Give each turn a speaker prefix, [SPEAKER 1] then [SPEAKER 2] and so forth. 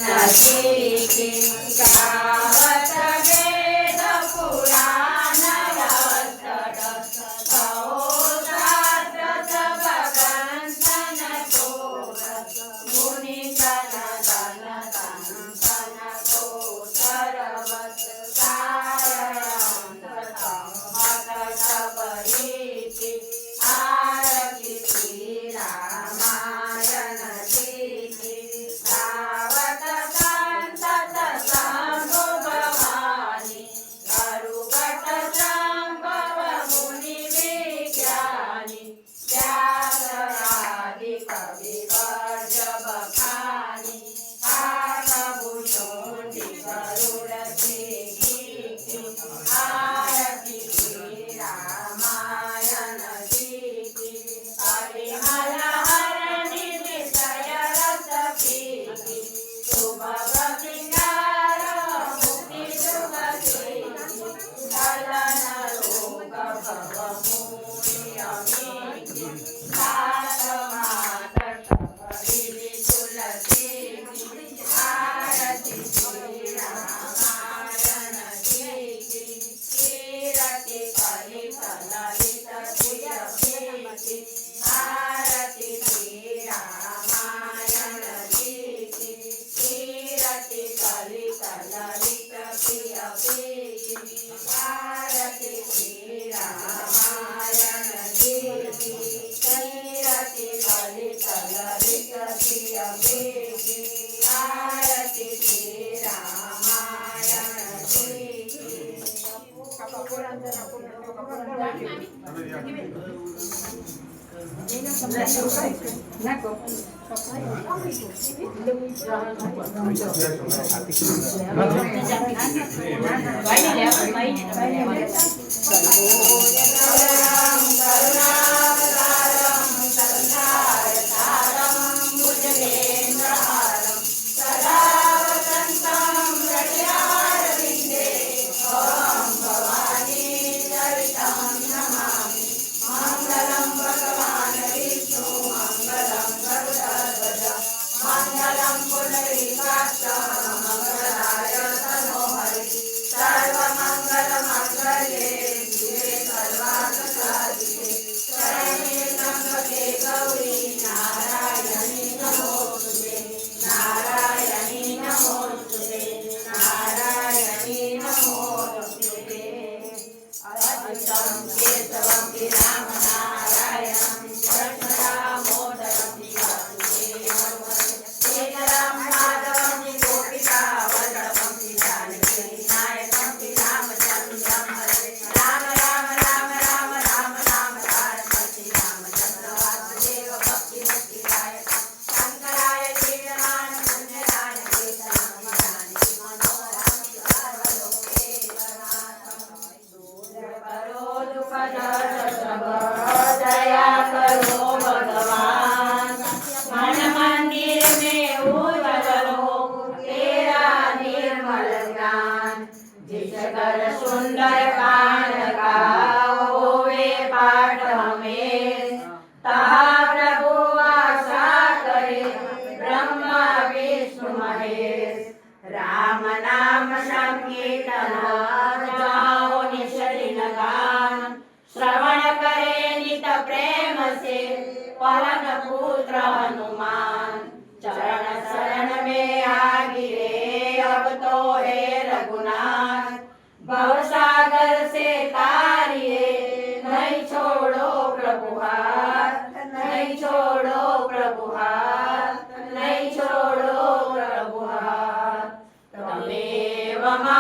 [SPEAKER 1] नसीके गावत वेद पुराण रसड सहोशास्त्र भगवंतन तोरस मुनि जन धन तन तन को सर्वत सारयंत मत सबरीति आरती श्री रामायण जीति धावत संतत शंभु भवानी करुघट संभव मुनि विज्ञानी व्यासरादि कवि वर्ज बखानी काकभूषुंडि गरुड़ कीर्ति आरती श्री रामायण जीति परिमल हरनि विषय रस प्रीति शुभग श्रृंगार मुक्ति शुभ कीर्ति कलन रोग भव मूढ़ि अमीति सात मात सबरी तुलसी आरती श्री रामायण जीति कीरति कलित ललित प्रिय प्रीति आरती श्री रामायण जीति कीरति कलित ललित प्रिय प्रीति आरती श्री रामायण जीति कीरति कलित ललित प्रिय प्रीति आरती श्री रामायण जीति मंगलम पुंडरीकाक्ष मंगलाय तनोहरि सर्वमंगल मंगले शिवे सर्वार्थसाधिके शरण्ये त्र्यंबके गौरी नारायणी नमोस्तुते नारायणी नमोस्तुते नारायणी नमोस्तुते अच्युतं केशवं राम नारायणं कृष्ण दामोदरं वासुदेवं सीताराम माधवं गोपिका वल्लभं जानकी नायकं रामचन्द्रं हरे राम राम राम राम राम राम भारती रामचन्द्र वासुदेव भक्ति मुक्ति दायकं शंकराय कीर्तनाय पुण्यदाय केतनं जानकी मनोरमं सर्वलोकेशनाथं दूर करो दुख दर्द सब दया करो भगवान मन मंदिर में उजलो तेरा निर्मल ज्ञान जिस घर सुंदर कांड का होवे पाठ हमें तहा प्रभु आशा करे ब्रह्मा विष्णु महेश राम नाम संकीर्तन जाओ निश दिन गान श्रवण करे नित प्रेम से पवन पुत्र हनुमान चरण शरण में आ गिरे अब तो है रघुनाथ भवसागर से तारिए नहीं छोड़ो प्रभु हाथ नहीं छोड़ो प्रभु हाथ नहीं छोड़ो प्रभु हाथ तमेव मा